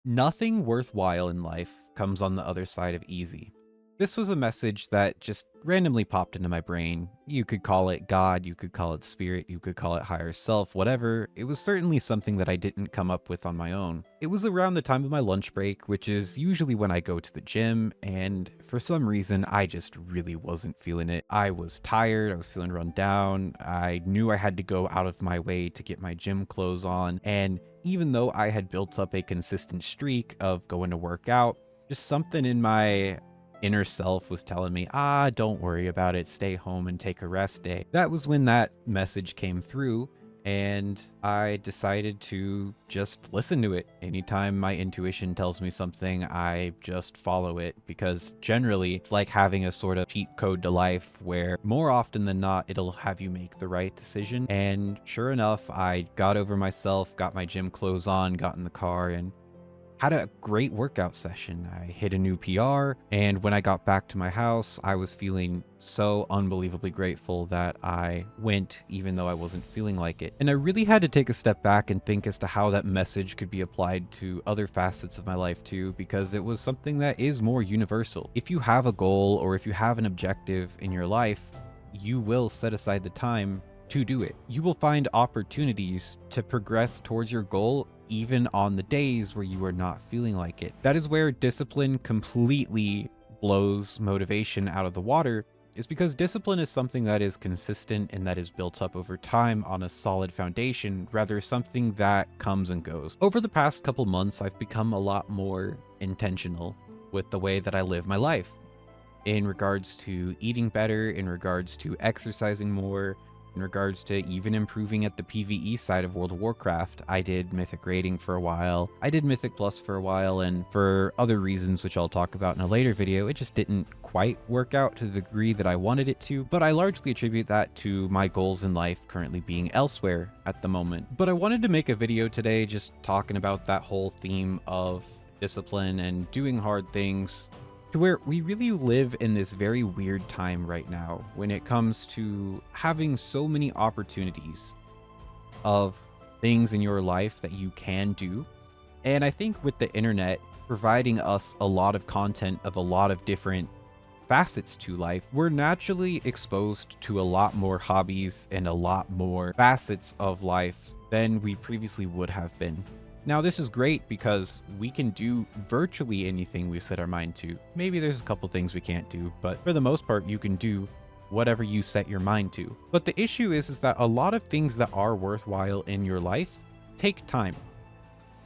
Nothing worthwhile in life comes on the other side of easy. This was a message that just randomly popped into my brain. You could call it God, you could call it spirit, you could call it higher self, whatever. It was certainly something that I didn't come up with on my own. It was around the time of my lunch break, which is usually when I go to the gym, and for some reason, I just really wasn't feeling it. I was tired, I was feeling run down, I knew I had to go out of my way to get my gym clothes on, and even though I had built up a consistent streak of going to work out, just something in my inner self was telling me, don't worry about it, stay home and take a rest day. That was when that message came through, and I decided to just listen to it. Anytime my intuition tells me something, I just follow it, because generally it's like having a sort of cheat code to life where more often than not, it'll have you make the right decision. And sure enough, I got over myself, got my gym clothes on, got in the car, and had a great workout session. I hit a new PR, and when I got back to my house, I was feeling so unbelievably grateful that I went, even though I wasn't feeling like it. And I really had to take a step back and think as to how that message could be applied to other facets of my life too, because it was something that is more universal. If you have a goal or if you have an objective in your life, you will set aside the time to do it. You will find opportunities to progress towards your goal even on the days where you are not feeling like it. That is where discipline completely blows motivation out of the water, is because discipline is something that is consistent and that is built up over time on a solid foundation, rather something that comes and goes. Over the past couple months, I've become a lot more intentional with the way that I live my life, in regards to eating better, in regards to exercising more, in regards to even improving at the PvE side of World of Warcraft. I did Mythic Raiding for a while, I did Mythic Plus for a while, and for other reasons which I'll talk about in a later video, it just didn't quite work out to the degree that I wanted it to, but I largely attribute that to my goals in life currently being elsewhere at the moment. But I wanted to make a video today just talking about that whole theme of discipline and doing hard things, to where we really live in this very weird time right now when it comes to having so many opportunities of things in your life that you can do. And I think with the internet providing us a lot of content of a lot of different facets to life, we're naturally exposed to a lot more hobbies and a lot more facets of life than we previously would have been. Now, this is great because we can do virtually anything we set our mind to. Maybe there's a couple things we can't do, but for the most part, you can do whatever you set your mind to. But the issue is that a lot of things that are worthwhile in your life take time.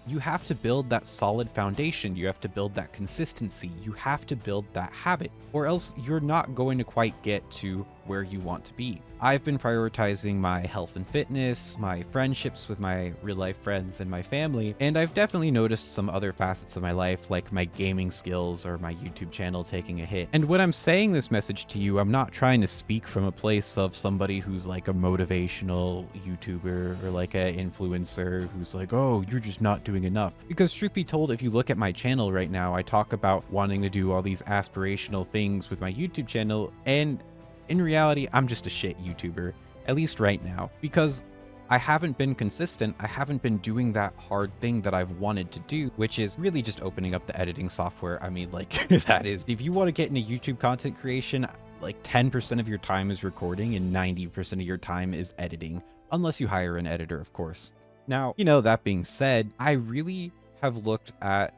You have to build that solid foundation. You have to build that consistency. You have to build that habit, or else you're not going to quite get to where you want to be. I've been prioritizing my health and fitness, my friendships with my real life friends and my family, and I've definitely noticed some other facets of my life, like my gaming skills or my YouTube channel taking a hit. And when I'm saying this message to you, I'm not trying to speak from a place of somebody who's like a motivational YouTuber or like an influencer who's like, oh, you're just not doing enough. Because truth be told, if you look at my channel right now, I talk about wanting to do all these aspirational things with my YouTube channel, and in reality, I'm just a shit YouTuber, at least right now, because I haven't been consistent. I haven't been doing that hard thing that I've wanted to do, which is really just opening up the editing software. I mean, like, that is, if you want to get into YouTube content creation, like 10% of your time is recording and 90% of your time is editing, unless you hire an editor, of course. Now, that being said, I really have looked at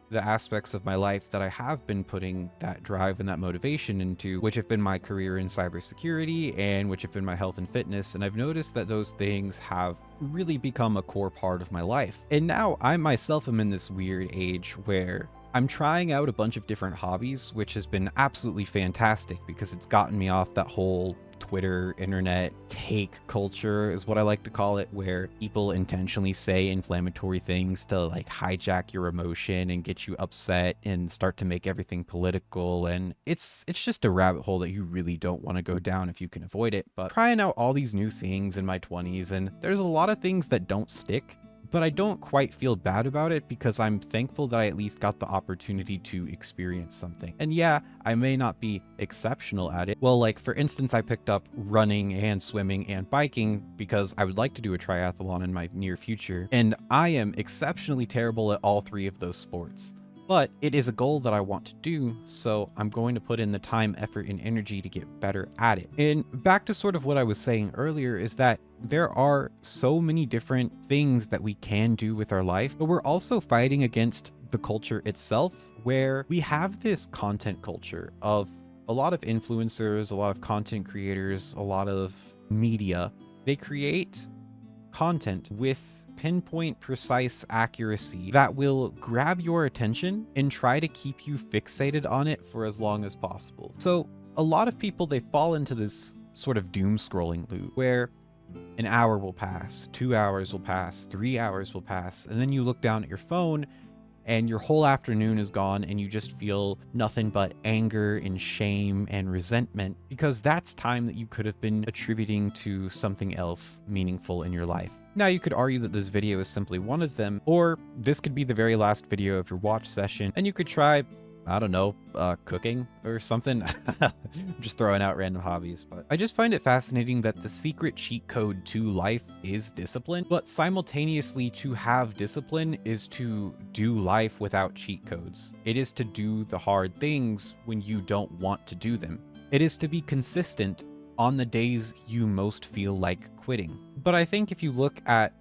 the aspects of my life that I have been putting that drive and that motivation into, which have been my career in cybersecurity and which have been my health and fitness. And I've noticed that those things have really become a core part of my life. And now I myself am in this weird age where I'm trying out a bunch of different hobbies, which has been absolutely fantastic because it's gotten me off that whole Twitter, internet take culture is what I like to call it, where people intentionally say inflammatory things to like hijack your emotion and get you upset and start to make everything political. And it's just a rabbit hole that you really don't want to go down if you can avoid it. But trying out all these new things in my 20s, and there's a lot of things that don't stick, but I don't quite feel bad about it because I'm thankful that I at least got the opportunity to experience something. And yeah, I may not be exceptional at it. Well, like for instance, I picked up running and swimming and biking because I would like to do a triathlon in my near future, and I am exceptionally terrible at all three of those sports. But it is a goal that I want to do, so I'm going to put in the time, effort, and energy to get better at it. And back to sort of what I was saying earlier is that there are so many different things that we can do with our life, but we're also fighting against the culture itself, where we have this content culture of a lot of influencers, a lot of content creators, a lot of media. They create content with pinpoint precise accuracy that will grab your attention and try to keep you fixated on it for as long as possible. So a lot of people, they fall into this sort of doom scrolling loop where an hour will pass, 2 hours will pass, 3 hours will pass, and then you look down at your phone and your whole afternoon is gone and you just feel nothing but anger and shame and resentment because that's time that you could have been attributing to something else meaningful in your life. Now, you could argue that this video is simply one of them, or this could be the very last video of your watch session, and you could try, I don't know, cooking or something. I'm just throwing out random hobbies, but I just find it fascinating that the secret cheat code to life is discipline, but simultaneously to have discipline is to do life without cheat codes. It is to do the hard things when you don't want to do them. It is to be consistent on the days you most feel like quitting. But I think if you look at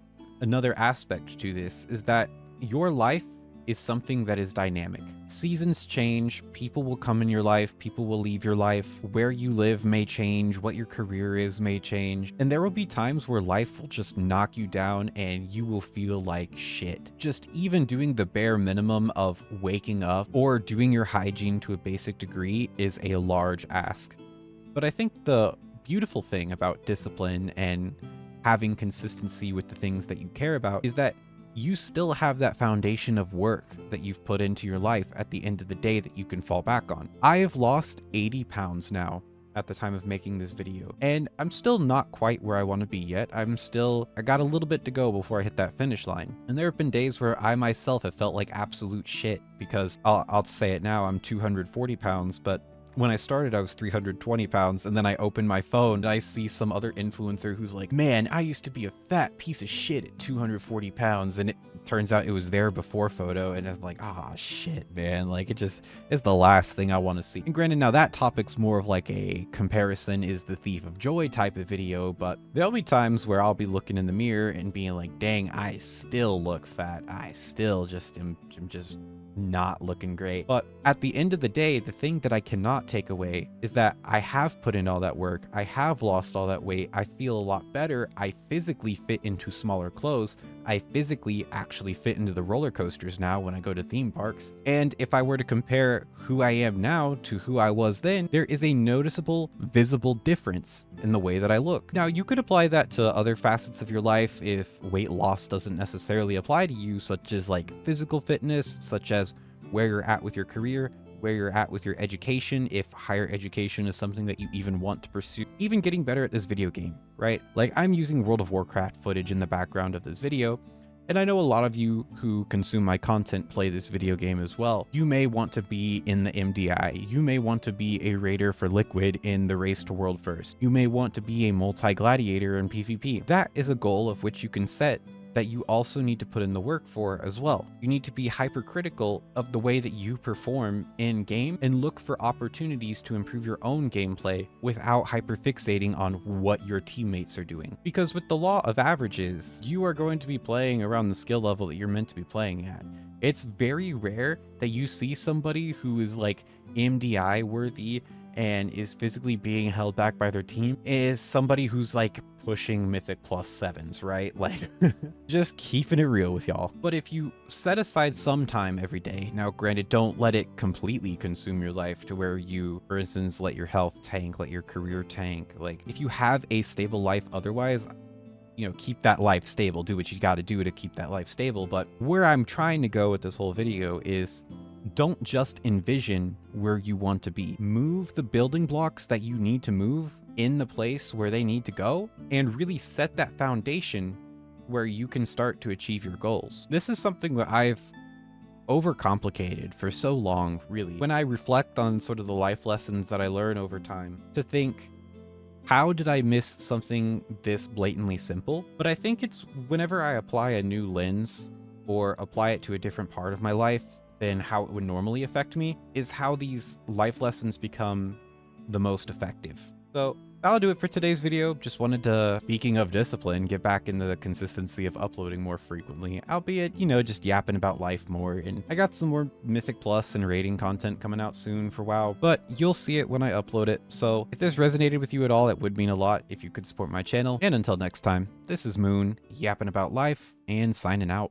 another aspect to this is that your life is something that is dynamic. Seasons change, people will come in your life, people will leave your life, where you live may change, what your career is may change, and there will be times where life will just knock you down and you will feel like shit. Just even doing the bare minimum of waking up or doing your hygiene to a basic degree is a large ask. But I think the beautiful thing about discipline and having consistency with the things that you care about is that you still have that foundation of work that you've put into your life at the end of the day that you can fall back on. I have lost 80 pounds now at the time of making this video, and I'm still not quite where I want to be yet. I got a little bit to go before I hit that finish line. And there have been days where I myself have felt like absolute shit because I'll say it now, I'm 240 pounds, but when I started, I was 320 pounds, and then I open my phone and I see some other influencer who's like, man, I used to be a fat piece of shit at 240 pounds, and it turns out it was their before photo, and I'm like, ah, shit, man, like, it's the last thing I want to see. And granted, now that topic's more of like a comparison is the thief of joy type of video, but there'll be times where I'll be looking in the mirror and being like, dang, I still look fat, I still just am just not looking great. But at the end of the day, the thing that I cannot take away is that I have put in all that work, I have lost all that weight, I feel a lot better, I physically fit into smaller clothes, I physically actually fit into the roller coasters now when I go to theme parks. And if I were to compare who I am now to who I was then, there is a noticeable, visible difference in the way that I look. Now, you could apply that to other facets of your life if weight loss doesn't necessarily apply to you, such as like physical fitness, such as where you're at with your career, where you're at with your education, if higher education is something that you even want to pursue, even getting better at this video game, right? Like, I'm using World of Warcraft footage in the background of this video, and I know a lot of you who consume my content play this video game as well. You may want to be in the MDI. You may want to be a raider for Liquid in the Race to World First. You may want to be a multi-gladiator in PvP. That is a goal of which you can set that you also need to put in the work for as well. You need to be hypercritical of the way that you perform in game and look for opportunities to improve your own gameplay without hyperfixating on what your teammates are doing. Because with the law of averages, you are going to be playing around the skill level that you're meant to be playing at. It's very rare that you see somebody who is like MDI worthy and is physically being held back by their team is somebody who's like pushing mythic +7s, right? Like, just keeping it real with y'all. But if you set aside some time every day, now granted, don't let it completely consume your life to where you, for instance, let your health tank, let your career tank. Like, if you have a stable life otherwise, you know, keep that life stable, do what you got to do to keep that life stable. But where I'm trying to go with this whole video is, don't just envision where you want to be. Move the building blocks that you need to move in the place where they need to go, and really set that foundation where you can start to achieve your goals. This is something that I've overcomplicated for so long, really. When I reflect on sort of the life lessons that I learn over time, to think, how did I miss something this blatantly simple? But I think it's whenever I apply a new lens or apply it to a different part of my life than how it would normally affect me, is how these life lessons become the most effective. So that'll do it for today's video. Just wanted to, speaking of discipline, get back into the consistency of uploading more frequently, albeit, just yapping about life more. And I got some more Mythic Plus and rating content coming out soon for WoW, but you'll see it when I upload it. So if this resonated with you at all, it would mean a lot if you could support my channel. And until next time, this is Moon, yapping about life and signing out.